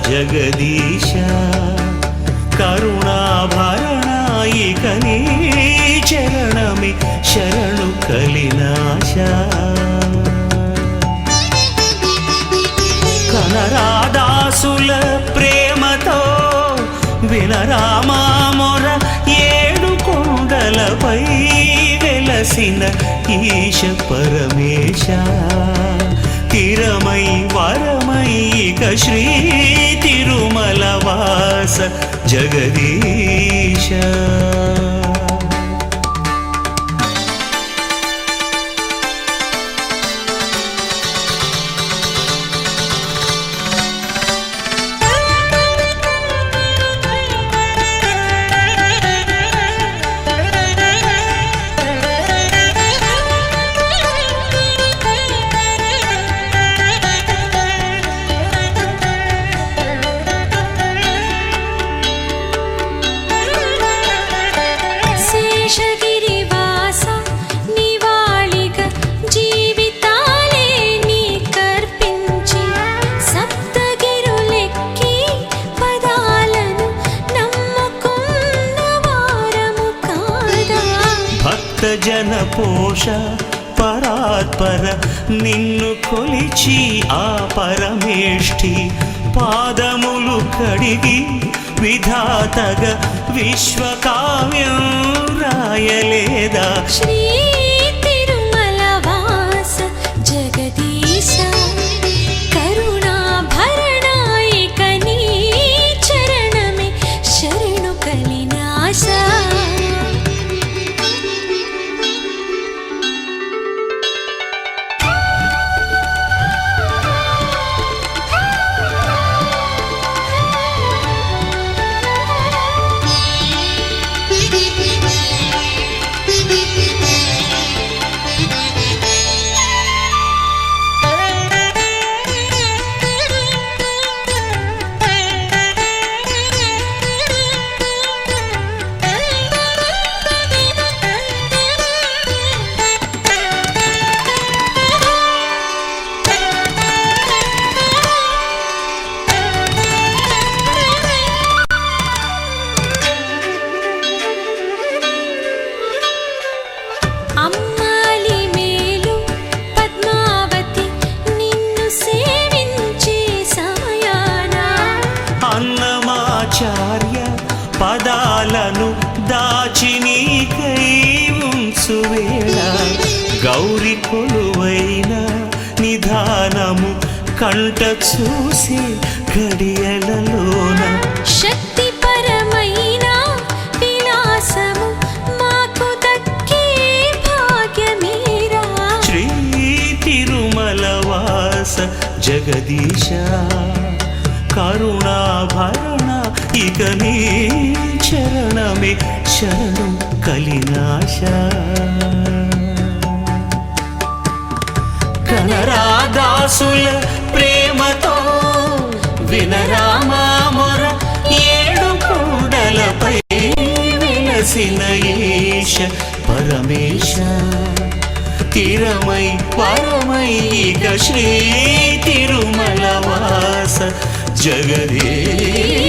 జగదీశ కరుణాభరణాయిక నీ చరణమే శరణు కలినాశ కనరాదాసుల ప్రేమతో వినరామా మొర ఏడు కొండలపై వెలసిన ఈశ పరమేశ తిరమై వరమై ఇక శ్రీ తిరుమల వాస జగదీశ జన పోష పరాత్పర నిన్ను కొలిచి ఆ పరమేష్ఠి పాదములు కడిగి విధాతగా విశ్వకావ్యం రాయలేదా శ్రీ తిరుమల వాస జగదీశ కరుణాభరణాయిక నీ చరణమే శరణు కలినాశ పదాలను దాచి నీకై ఉంచువేళ గౌరి కొలువైన నిధానము కంట చూసి గడియలలోన శక్తి పరమైన విలాసము మాకు దక్కే భాగ్యమీరా శ్రీ తిరుమల వాస జగదీశ కరుణాభరణ ఇక నీ చరణమే శరణు కలినాశ కనరాదాసుల ప్రేమతో వినరామా మొర ఏడు కొండలపై వెలసిన ఈశ పరమేశ తిరమై పరమై ఇక శ్రీ తిరుమల వాస జగదీశ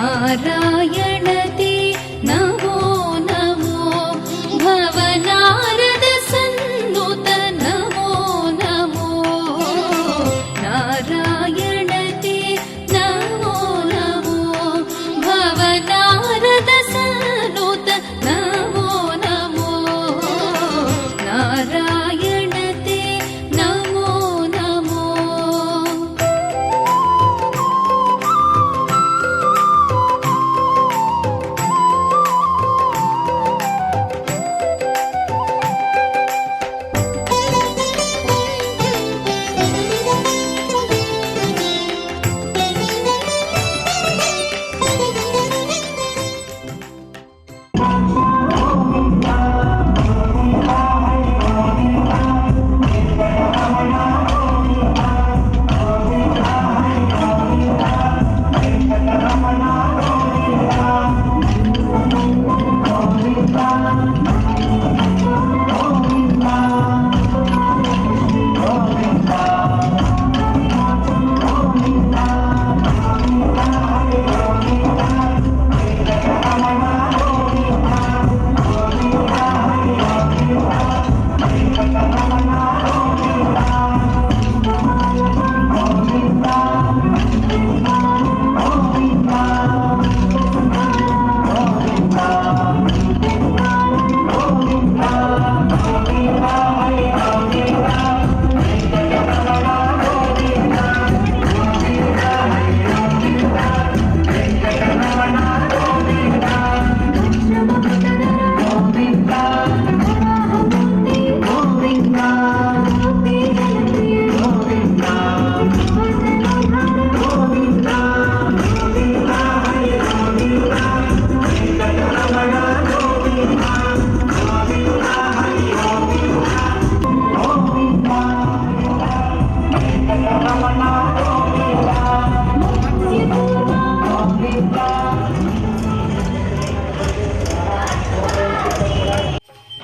నారాయణ తే నమో నమో భవనారద సన్నుత నమో నమో నారాయణ తే నమో నమో భవనారద సన్నుత నమో నమో నారాయణ తే నమో నమో.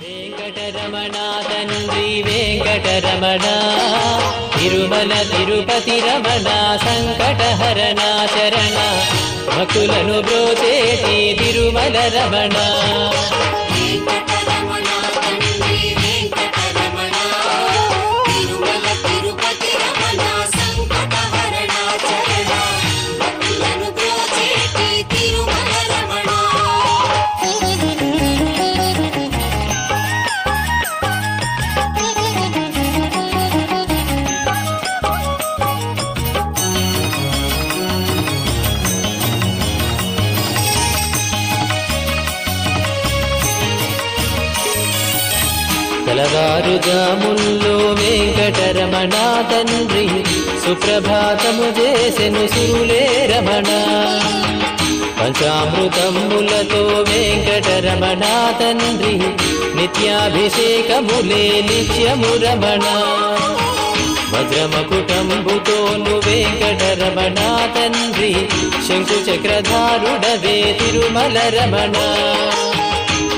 వెంకటరమణ తండ్రి వెంకటరమణ తిరుమల తిరుపతి రమణ సంకటహరణ చరణ భక్తులను బ్రోచేటి తిరుమల రమణ. వెంకటరమణ తండ్రి వెంకటరమణ తిరుమల తిరుపతి రమణ సంకటహరణ చరణ భక్తులను బ్రోచేటి తిరుమల రమణ. తెలవారుజాముల్లో వెంకటరమణ తండ్రి సుప్రభాతము చేసెను సురులే రమణ. పంచామృతములతో వెంకటరమణ తండ్రి నిత్యాభిషేకములే నిత్యము రమణ. వజ్రమకుటంబుతోను వెంకటరమణ తండ్రి శంకు చక్రధారుడవే తిరుమల రమణ.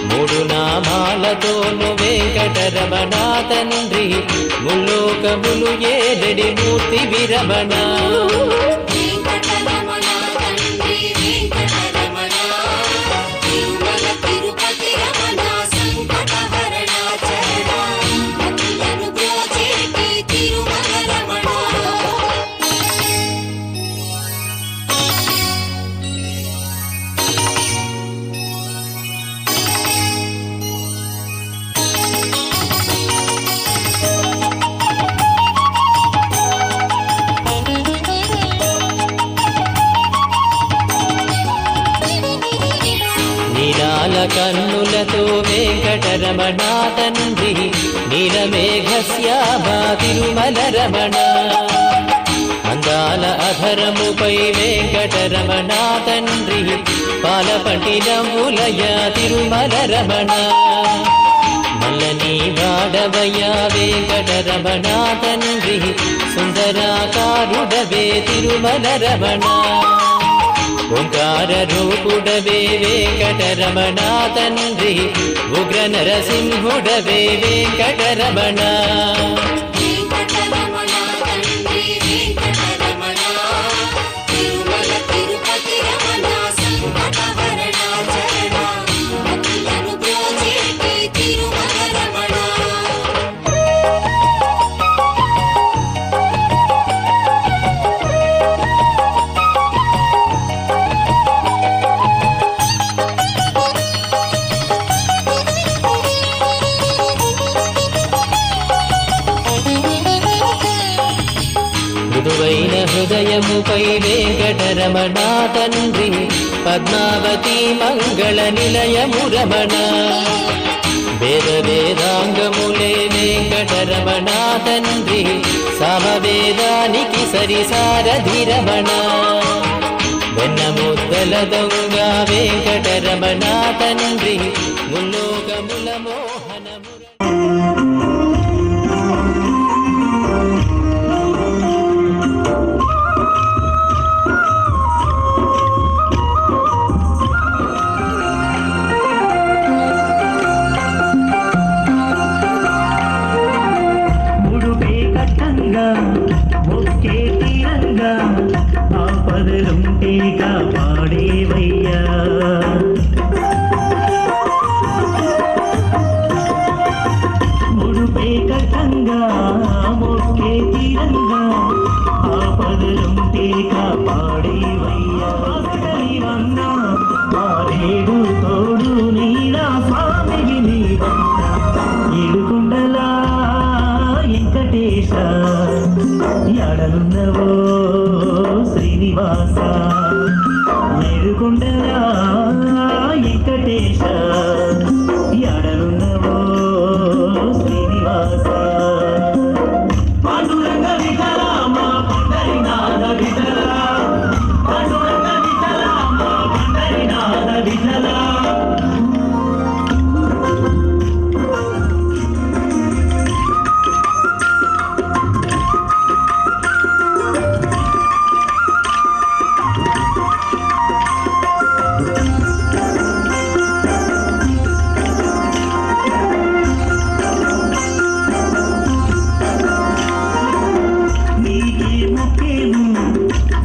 మూడు నామాలతోను వెంకటరమణ తండ్రి ముల్లోకములు ఏడడి మూర్తి విరమణ. వెంకటరమణ తండ్రి వెంకటరమణ తిరుమల తిరుపతి రమణ సంకటహరణ చరణ భక్తులను బ్రోచేటి తిరుమల రమణ. నీలాల కన్నులతో వెంకటరమణ తండ్రి నీలమేఘశ్యామా తిరుమల రమణ. అందాల అధరముపై వెంకటరమణ తండ్రి పాలపంటి నవ్వులయ తిరుమల రమణ. నల్లని వాడవయ వెంకటరమణ తండ్రి సుందరాకారుడవే తిరుమల రమణ. ఓంకార రూపుడవే వెంకటరమణ తండ్రి ఉగ్ర నరసింహుడవే వెంకటరమణ. వెంకటరమణ తండ్రి వెంకటరమణ తిరుమల తిరుపతి రమణ పై వెంకటరమణ తండ్రి పద్మావతి మంగళ నిలయము రమణ వేద వేదాంగములే వెంకటరమణ తండ్రి సమవేదానికి సరిసారధి రమణ వెన్న ముద్దల దొంగ వెంకటరమణ తండ్రి ముల్లోకముల మోహనము ఒకే తీరంగా ఆపదలుంటేగా పాడేవయ్యా ముడుపే కట్టంగా ఒకే తీరంగా ఆపదలుంటేగా పాడేవయ్యా నీవన్నా మారేడు తోడు నీలా స్వామికి నీవన్నా ఇడుకుండలా వెంకటేశ ఎడలున్నవో శ్రీనివాస ఎడుకుండలా వెంకటేశ ఎడలున్నవో శ్రీనివాస పాండురంగ విఠల మా పండరినాథ విఠల పాండురంగ విఠల మా పండరినాథ విఠల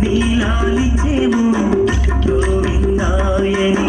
నీలాలిచేము గోవిందాయని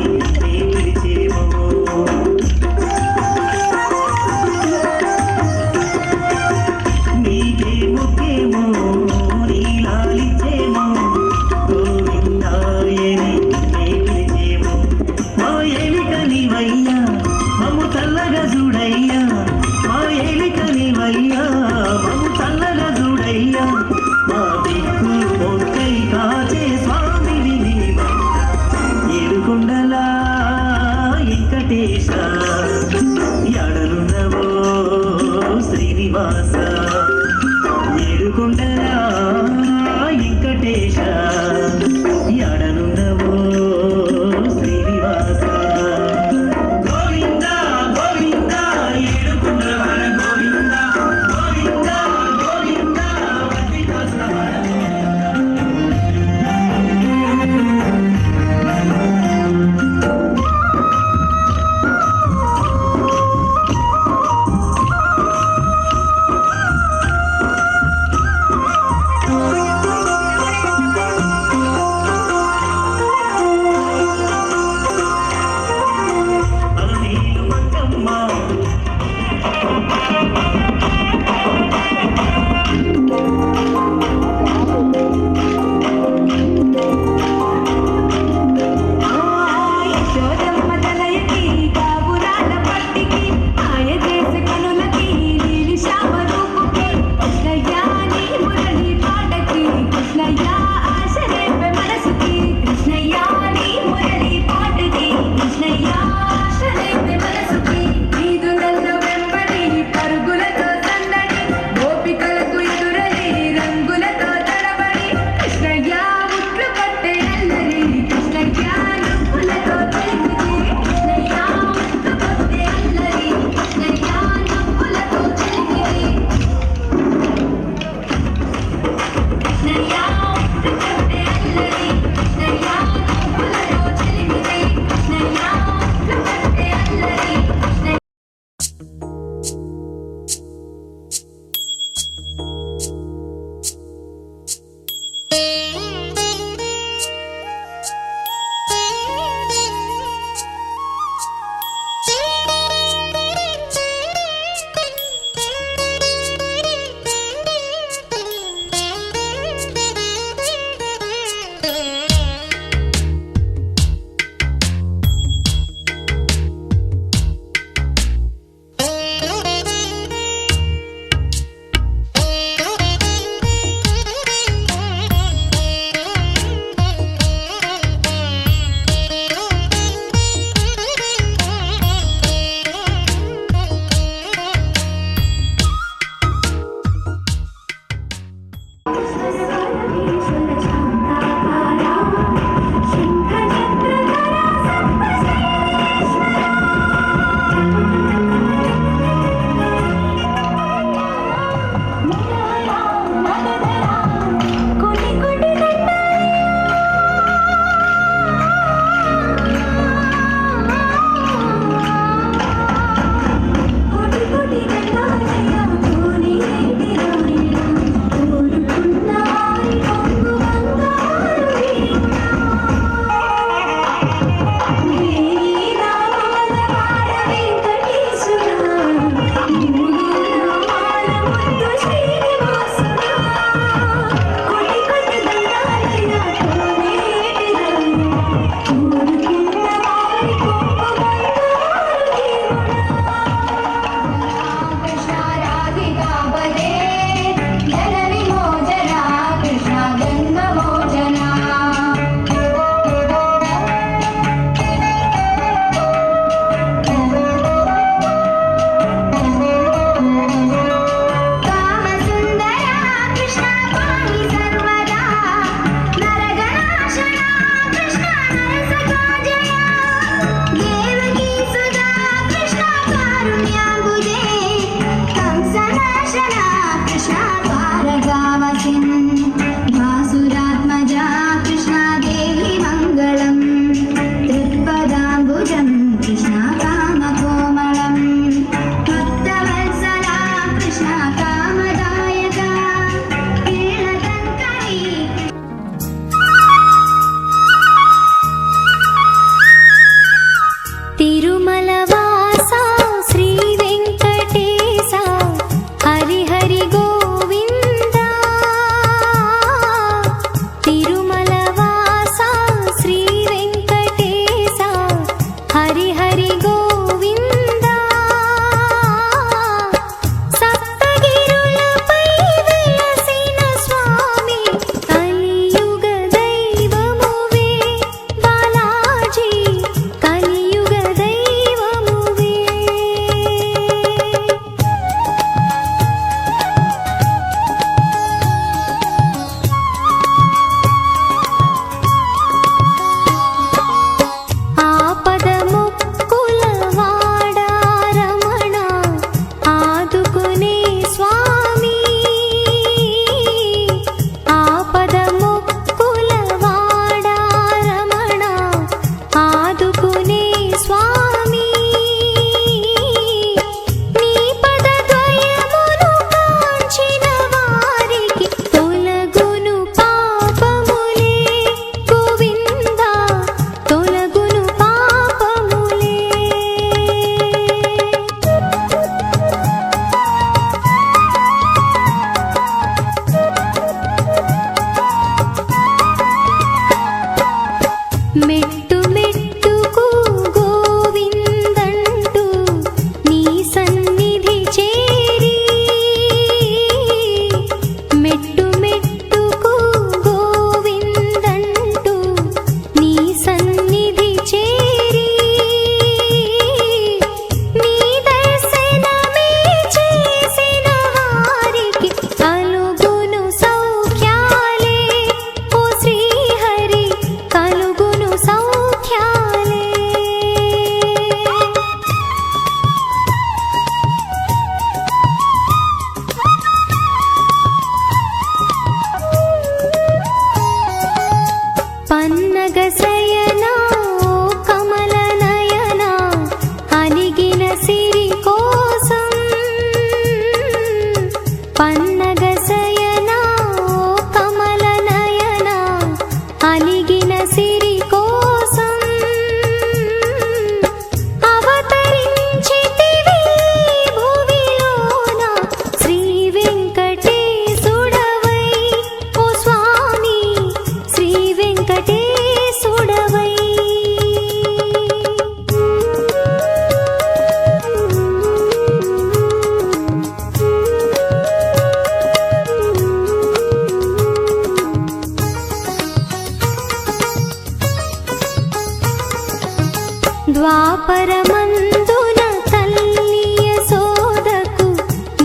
ద్వాపరమందున తల్లి యశోదకు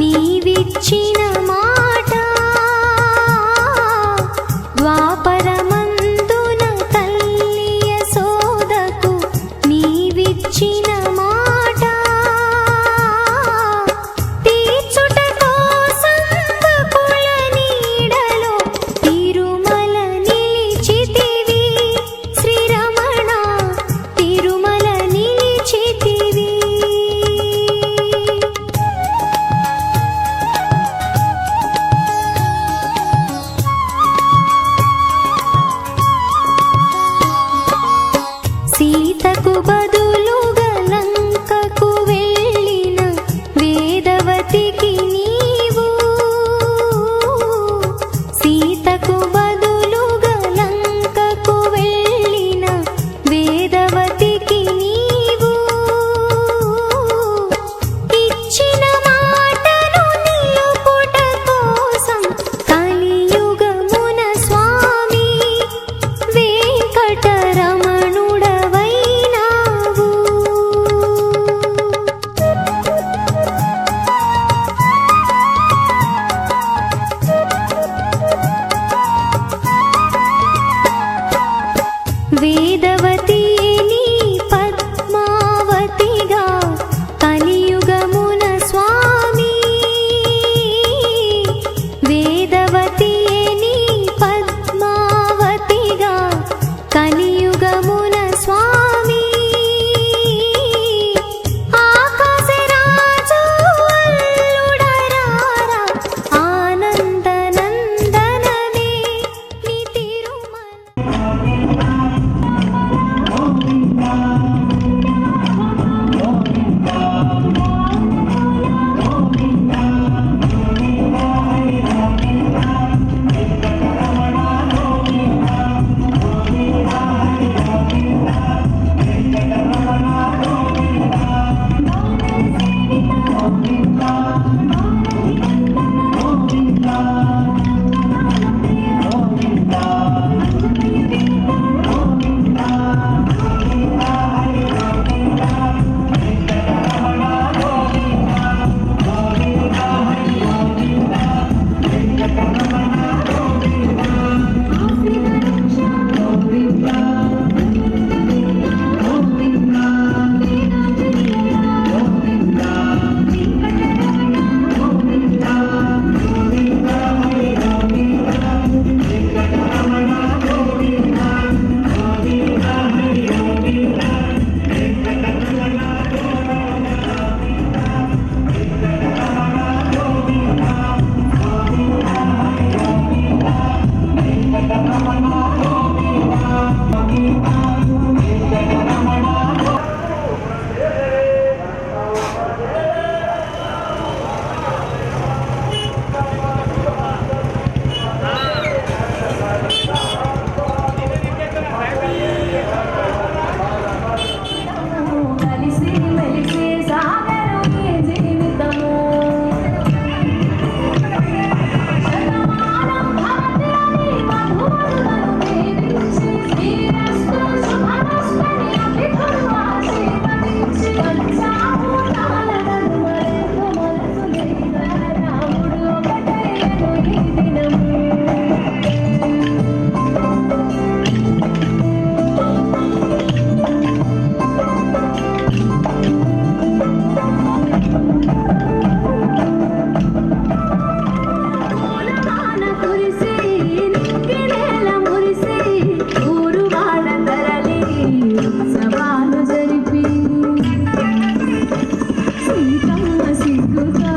నీవిచ్చిన మాట, ద్వాపరమందున తల్లి యశోదకు నీవిచ్చిన మాట, తీర్చుట కోసం గోకుల నీడలో తిరుమల నిలిచితివి శ్రీరమణ, తిరుమల నిలిచితివి. సీతకు బదులుగా లంకకు వెళ్ళిన వేదవతికి నీవు సీతకు బదులుగా లంకకు వెళ్ళిన వేదవతికి నీవు ఇచ్చిన మాటను నిలుపుట కోసం కలియుగమున స్వామి వెంకటరమణుడవైనావు వేదవతి నీ పద్మావతిగా కలియుగమున స్వామి వేదవతి నీ పద్మావతిగా కలియుగమున స్వామి ఆకాశరాజు అల్లుడరారా ఆనందనందననే నీ తిరుమల కలిసి మెలిసి సాగరు ఈ జీవితము శతమానం భవతి అని మధుమధులను దీవించి శ్రీరస్తు శుభమస్తని అభిధులు ఆశీర్వదించి పంచాభూతాల నడుమరెందు మనసు లేక రాముడు ఒకటయ్యను ఈ దినము పూలవాన కురిసి నింగినేల మురిసి ఊరువాడ తరలి ఉత్సవాలు జరిపి సీతమ్మ సిగ్గుతో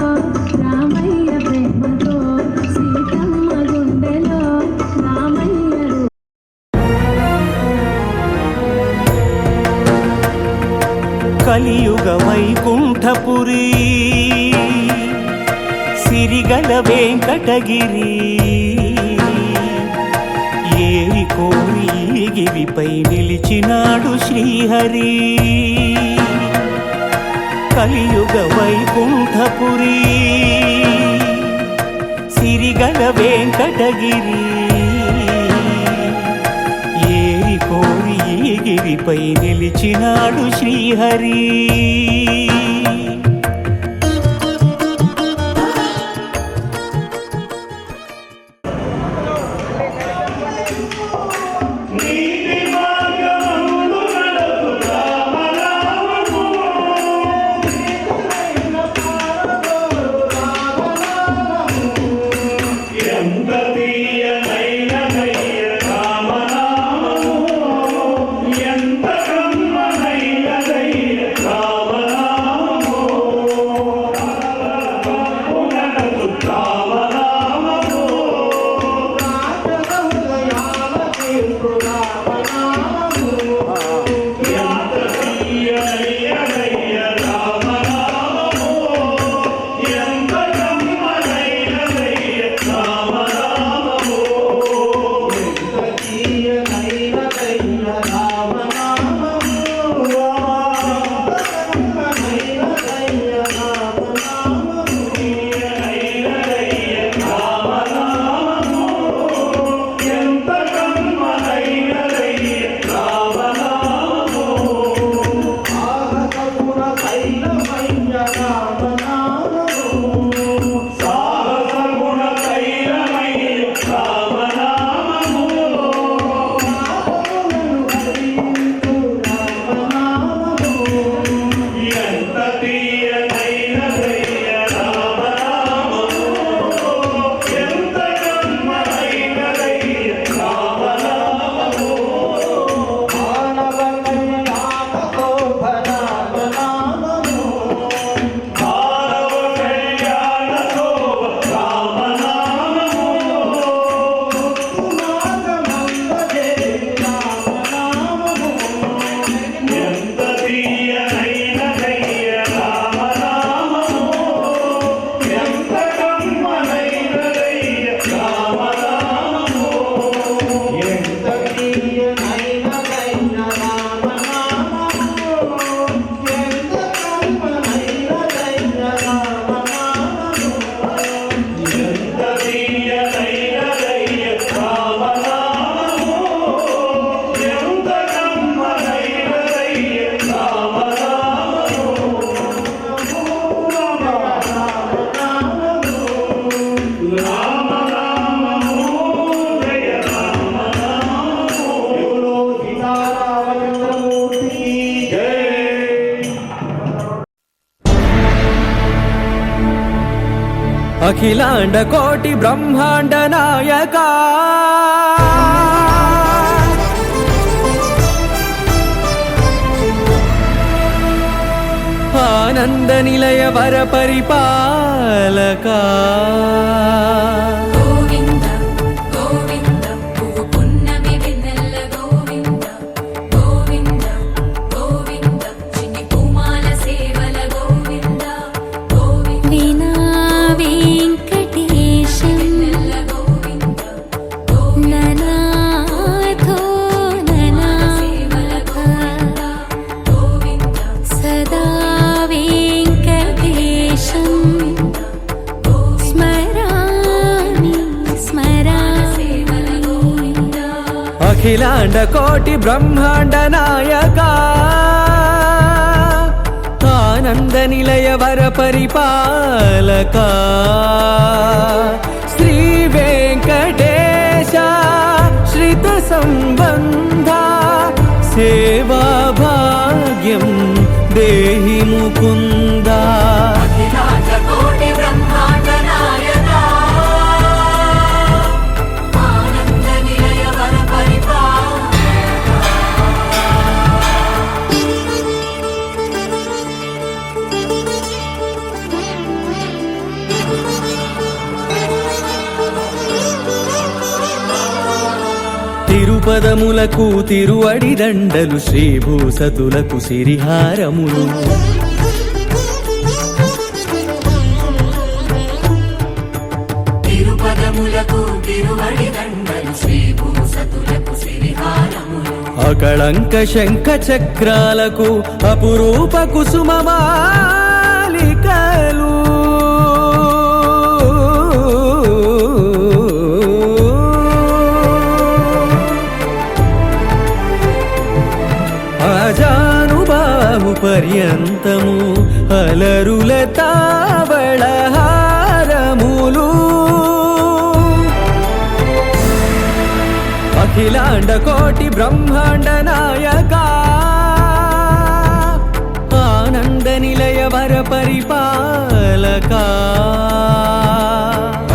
రామయ్య ప్రేమతో సీతమ్మ గుండెలో రామయ్య కలియుగ వైకుంఠపురి సిరిగల వెంకటగిరి ఏరి కోరి గిరిపై నిలిచినాడు శ్రీహరి కలియుగ వైకుంఠపురి సిరిగల వెంకటగిరి ఏరి కోరి గిరిపై నిలిచినాడు శ్రీహరి ఎంత కమ్మనైనదయ్య రామ అఖిలాండ కోటి బ్రహ్మాండ నాయక ఆనంద నిలయ వర పరిపాలక గోవింద గోవింద పువ్వు పున్నమి వెన్నెల గోవింద గోవింద గోవింద చిన్ని పూమాల సేవల గోవింద గోవింద వీణా వెంకటేశం వెన్నెల గోవింద ననాథో ననా సేవల గోవింద గోవింద సదా వెంకటేశం స్మరామి స్మరామి అఖిలాండ కోటి బ్రహ్మాండ నాయక ఆనంద నిలయ వర పరిపాలక శ్రీ వెంకటేశ శ్రిత సంబంధ సేవా భాగ్యం దేహి ముకుంద అఖిలాండ కోటి బ్రహ్మాండ నాయక ఆనంద నిలయ వర తిరుపదములకు తిరువడి దండలు శ్రీభూసతులకు సిరిహారములు తిరుపదములకు తిరువడి దండలు శ్రీభూసతులకు సిరిహారములు అకళంక శంఖ చక్రాలకు అపురూప కుసుమమాలికలు అజానుబాహు పర్యంతము అలరుల తావళహారములు అఖిలాండ కోటి బ్రహ్మాండ నాయక ఆనంద నిలయ వర పరిపాలక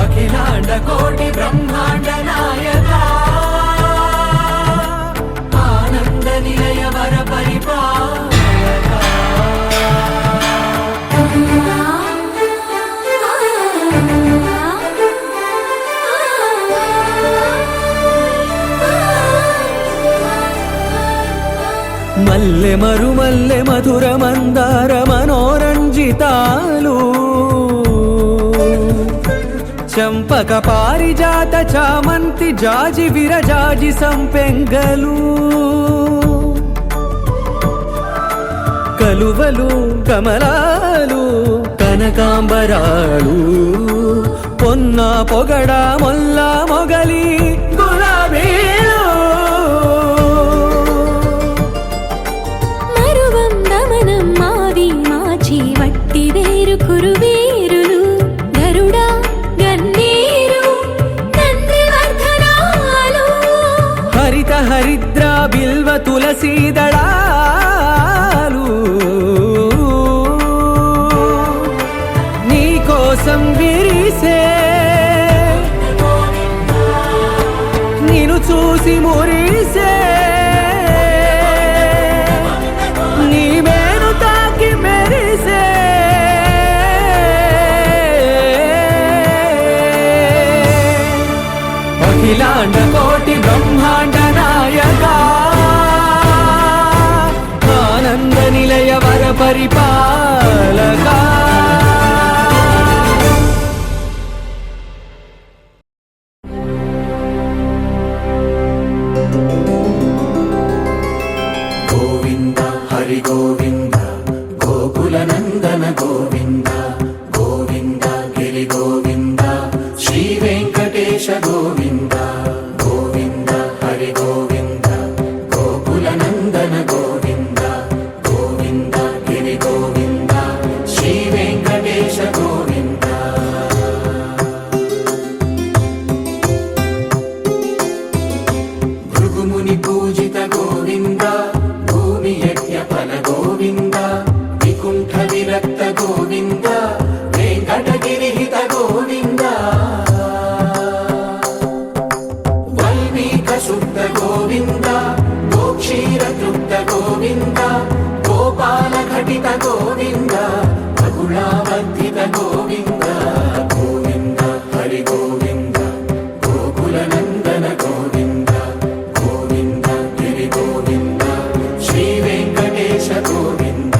అఖిలాండ కోటి బ్రహ్మాండ నాయక ఆనంద నిలయ వర పరిపాలక మల్లె మరుమల్లె మధుర మందార మనోరంజితాలు చంపక పారిజాత చామంతి జాజి విరజాజి సంపెంగలు కలువలు కమలాలు కనకాంబరాలు పొన్న పొగడ మొల్ల మొగలి గులాబీలు మరువందమనం మావి మాచి వట్టి వేరు కురువేరులు గరుడా గన్నేరు నందివర్ధనాలు హరిత హరిద్ర బిల్వ తులసీదళాలు నీ కోసం విరిసే నిన్ను చూసి మురిసే నీ మేను తాకి మెరిసే అఖిలాండ కోటి బ్రహ్మాండ నాయక ఆనంద నిలయ వర పరిపాలక గోవింద హరి గోవింద గోకుల నందన గోవింద గోవింద గిరి గోవింద శ్రీ వెంకటేశ గోవింద గోవింద హరి గోవింద గోకుల నందన గోవింద గోవింద గిరి గోవింద శ్రీ వెంకటేశ గోవింద భృగుముని పూజిత గోవింద భూమి యజ్ఞ ఫల గోవింద వికుంఠ విరక్త గోవింద వెంకటగిరిహిత గోవింద గోవింద గోపాల ఘటిత గోవింద బహుళావర్ధిత గోవింద గోవింద హరి గోవింద గోకుల నందన గోవింద గోవింద గిరి గోవింద శ్రీ వెంకటేశ గోవింద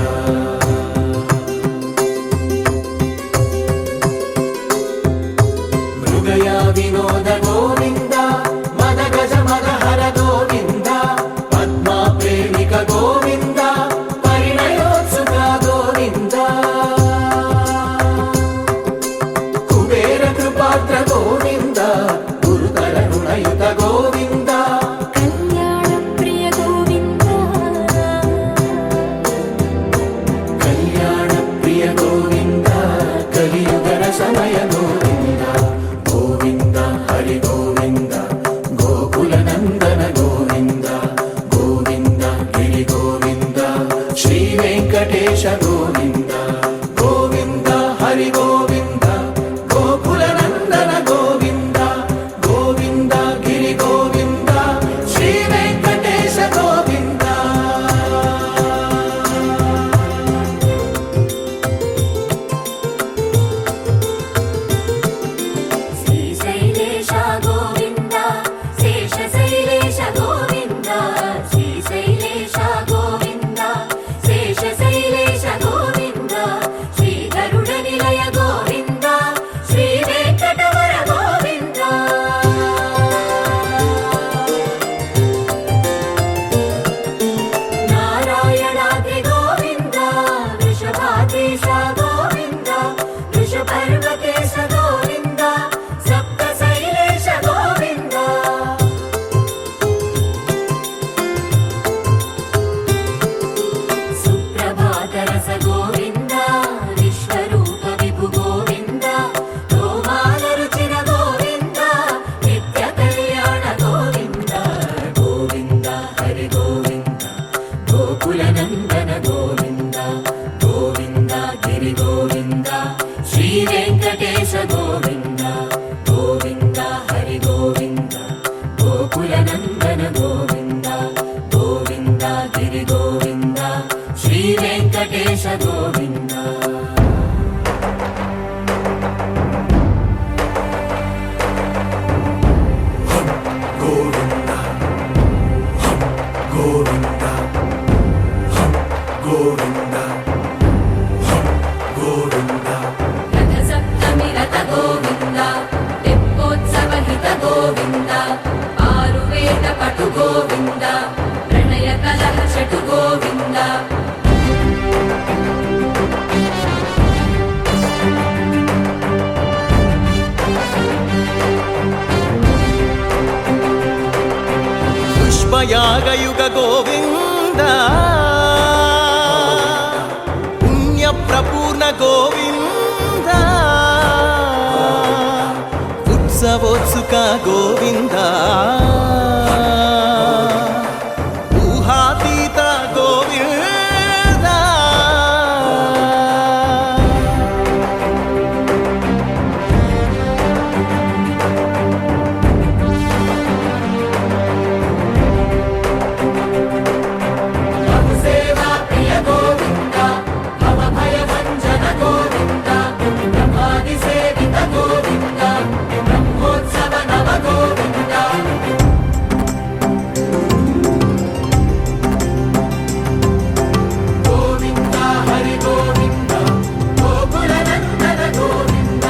మృగయా వినోద గోవింద మద గజ మదహర గోవింద పద్మా ప్రేమిక గోవింద పరిణయోత్సుక గోవింద కుబేర కృపాత్ర గోవింద గురుతర రుణయుత గోవింద కళ్యాణ ప్రియ గోవింద కళ్యాణ ప్రియ గోవింద కలియుగర సమయ గోవింద గోవింద హరి గోవింద గోకుల నందన గోవింద గోవింద గిరి గోవింద శ్రీ వెంకటేశ గోవింద గోవింద హరి గోవింద గోకుల నందన గోవింద గోవింద గిరి గోవింద శ్రీ వెంకటేశ గోవింద శ్రీశైలేశ గోవింద శేషశైలేశ గోవింద శ్రీశైలేశ గోవింద శేషశైలేశ గోవింద శ్రీ గరుడ నిలయ గోవింద శ్రీ వెంకటవర గోవింద నారాయణాద్రి గోవింద వృషభాద్రీశ గోవింద వృషపర్వతేశ గోవింద సప్తశైలేశ గోవింద సుప్రభాతరస గోవింద విశ్వరూప విభు గోవింద గోమాల రుచిర గోవింద నిత్య కళ్యాణ గోవింద గోవింద హరి గోవింద గోకుల నందన గోవింద గోవింద గిరి గోవింద శ్రీ వెంకటేశ గోవింద గోవింద హరి గోవింద గోకుల నందన గోవింద గోవింద గిరి గోవింద శ్రీ వెంకటేశ గోవింద గోవింద గోవింద గోవింద గోవింద రథ సప్తమి రథ గోవింద తెప్పోత్సవ హిత గోవింద ఆరువేద పటు గోవింద ప్రణయ కలహ షటు గోవింద పుష్పయాగయుగ గోవింద పుణ్య ప్రపూర్ణ గోవింద ఉత్సవోత్సుక గోవింద ఊహాతీత గోవింద సేవా ప్రియ గోవింద భవ భయ భంజన గోవింద బ్రహ్మాది సేవిత గోవింద బ్రహ్మోత్సవ నవ గోవింద గోవింద హరి గోవింద గోకుల నందన గోవింద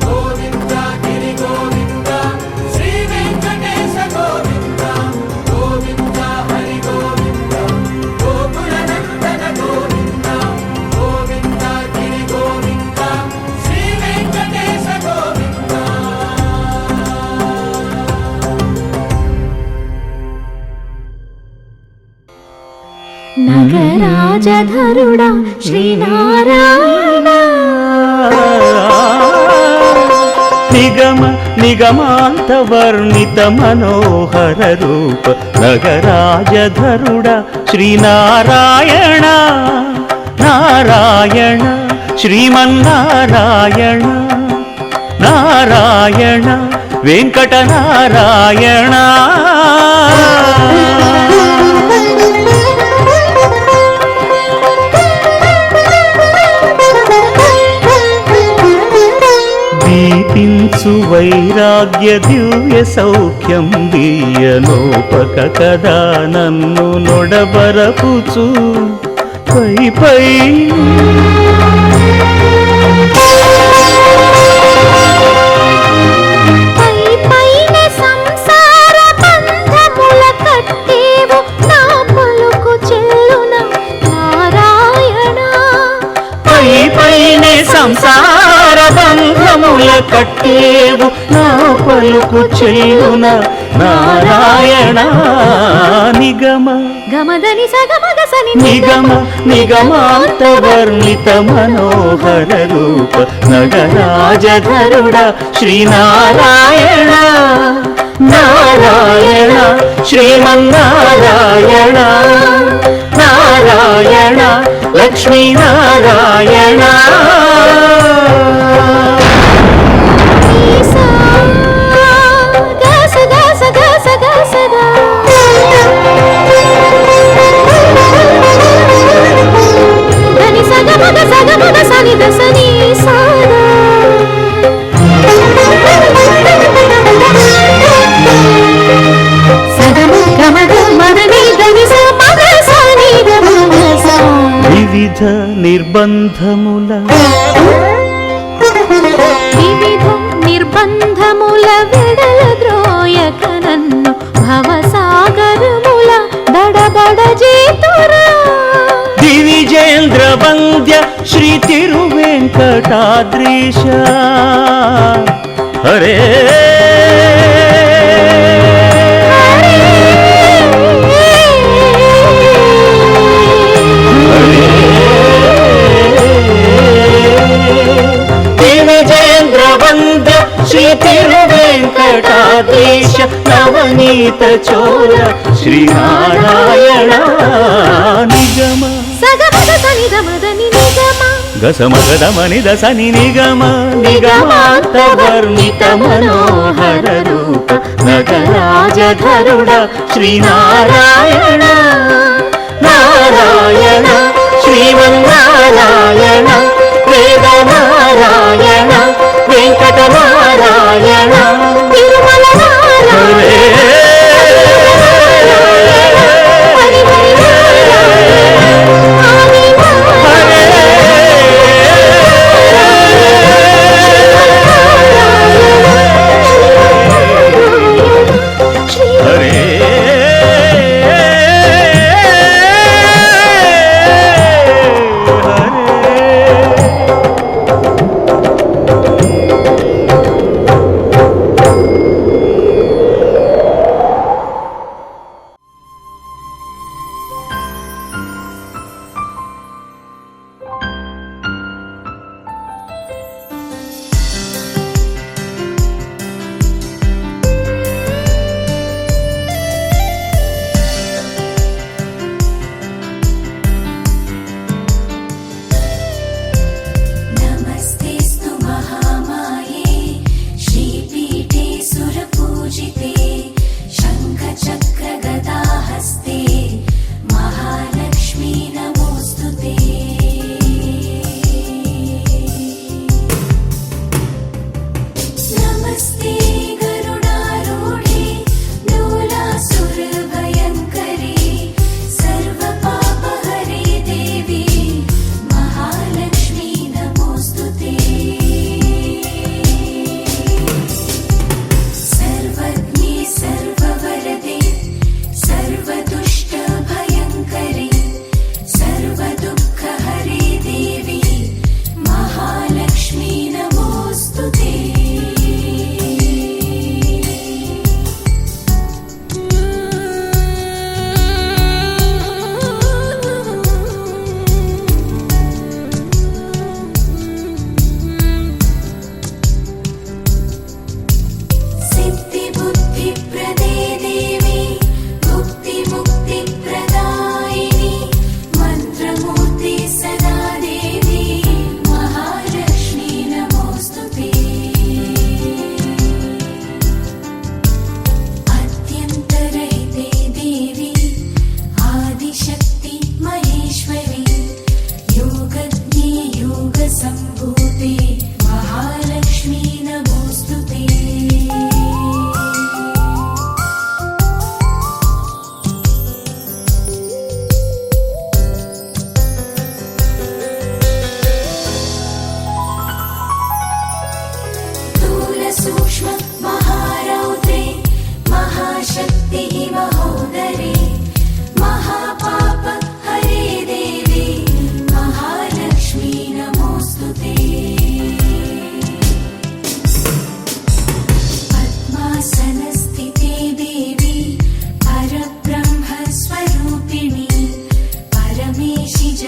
గోవింద గిరి గోవింద శ్రీ వెంకటేశ గోవింద గోవింద హరి గోవింద గోకుల నందన గోవింద గోవింద గిరి గోవింద శ్రీ వెంకటేశ గోవింద నగరాజధరుడా శ్రీనారాయణ నిగమ నిగమాంత వర్ణిత మనోహర రూప నగరాజధరుడ శ్రీనారాయణ నారాయణ శ్రీమన్నారాయణ నారాయణ వెంకట నారాయణ ఇచ్చు వైరాగ్య దివ్య సౌఖ్యం దీయనోపక కదా నన్ను నొడబరపుచు పై పై పై పైన సంసార బంధముల కట్టేవు నా పలుకు చెల్లున నారాయణ. పై పైనే సంసార బంధముల కట్టేవు నా పలుకు చెల్లున నారాయణ. నిగమ గమదని సగమగ సని నిగమ నిగమాంత వర్ణిత మనోహర రూప నగరాజధరుడ శ్రీనారాయణ. నారాయణ శ్రీమన్నారాయణ నారాయణ లక్ష్మీనారాయణ. ఈసా గస గస గస గస గా. దని సగమగ సని దస ని సాదా. వివిధ నిర్బంధముల వివిధ నిర్బంధముల విడల ద్రోయక నన్ను భవసాగరముల దడబడ చేతురా. దివిజేంద్ర వంద్య శ్రీ తిరువెంకటాద్రీశ హరే దివిజేంద్ర వంద్య శ్రీ తిరువెంకటాద్రీశ నవనీత చోర శ్రీనారాయణ. నిగమ సగమగ సని దమదని నిగమ గసమగదమని దసని నిగమ నిగమాంత వర్ణిత మనోహర రూప నగరాజధరుడ శ్రీనారాయణ. నారాయణ శ్రీమన్నారాయణ వేద నారాయణ వెంకట నారాయణ తిరుమల నారాయణ.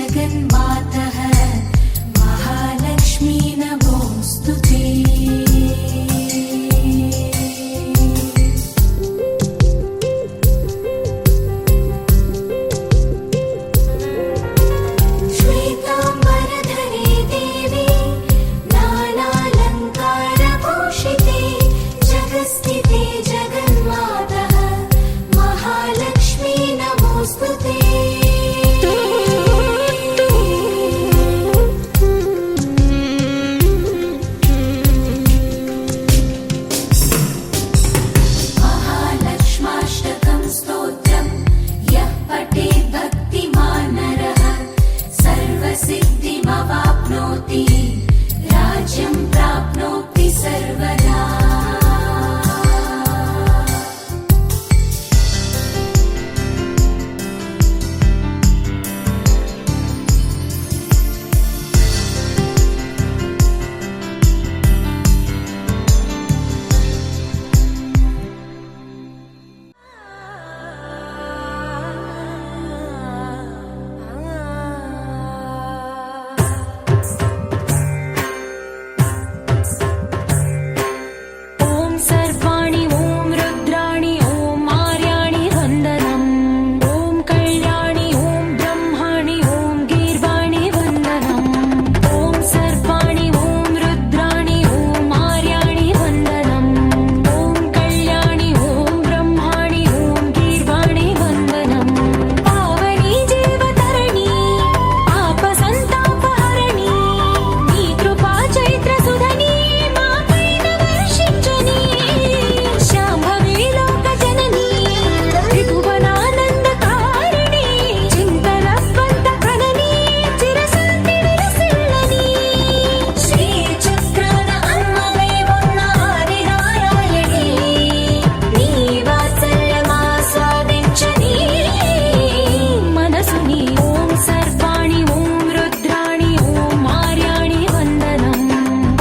जगन्मातः महालक्ष्मी नमोऽस्तुते। श्वेताम्बरधरे देवी नानालङ्कारभूषिते जगत्स्थिते जगन्मातः महालक्ष्मी नमोऽस्तुते। महालक्ष्माष्टकं स्तोत्रं यः पठेत् भक्तिमान् नरः सर्वसिद्धिमवाप्नोति राज्यं प्राप्नोति सर्वदा। ॐ सर्वाणि ॐ रुद्राणि ॐ आर्याणि वन्दनम् ॐ कल्याणि ॐ ब्रह्माणि ॐ गीर्वाणि वन्दनम् ॐ सर्वाणि ॐ रुद्राणि ॐ आर्याणि वन्दनम् ॐ कल्याणि ॐ ब्रह्माणि ॐ गीर्वाणि वन्दनम् पावनी जीवतरणि आपसन्तापहरणि नी कृपा चैत्रसुधनी मापैन वर्षिञ्चनि शाम्भवी लोकजननी त्रिभुवनानन्दकारिणि చింతలవంతకనని చిరశాంతి విలసిల్లని శ్రీచక్రాన అమ్మవై ఉన్న ఆదినారాయణి నీ వాత్సల్యమాస్వాదించని మనసుని ఓం సర్వాణి ఓం రుద్రాణి ఓం ఆర్యాణి వందనం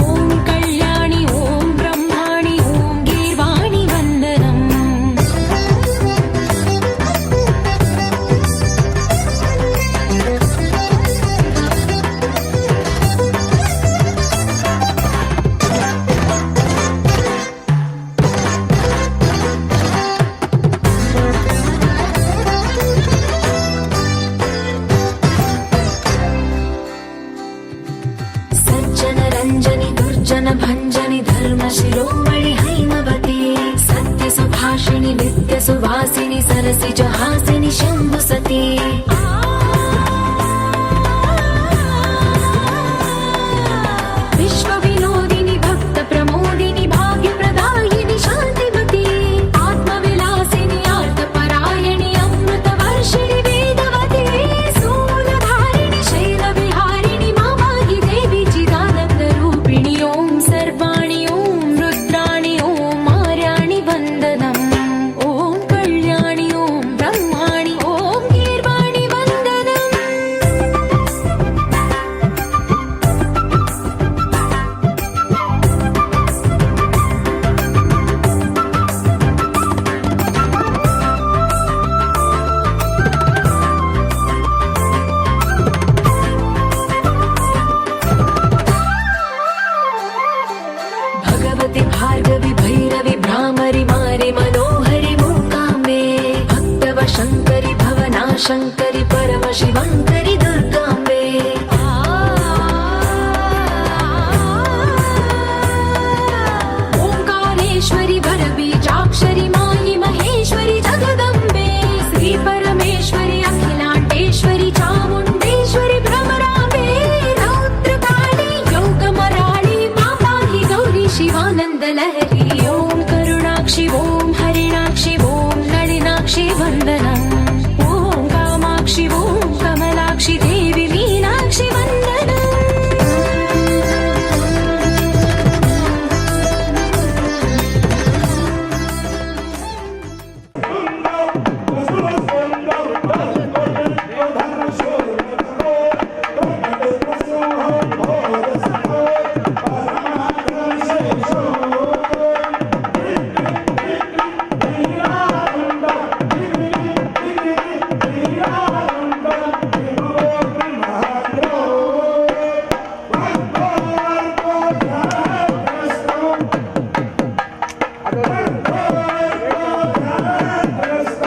ఓం కళ్యాణి ఓం బ్రహ్మాణి ఓం గీర్వాణి వందనం సజ్జన రంజని దుర్జన భంజని ధర్మ శిరోమణి హైమవతి సత్య సుభాషిణి నిత్య సువాసిని సరసి జహాసిని శంభు సతి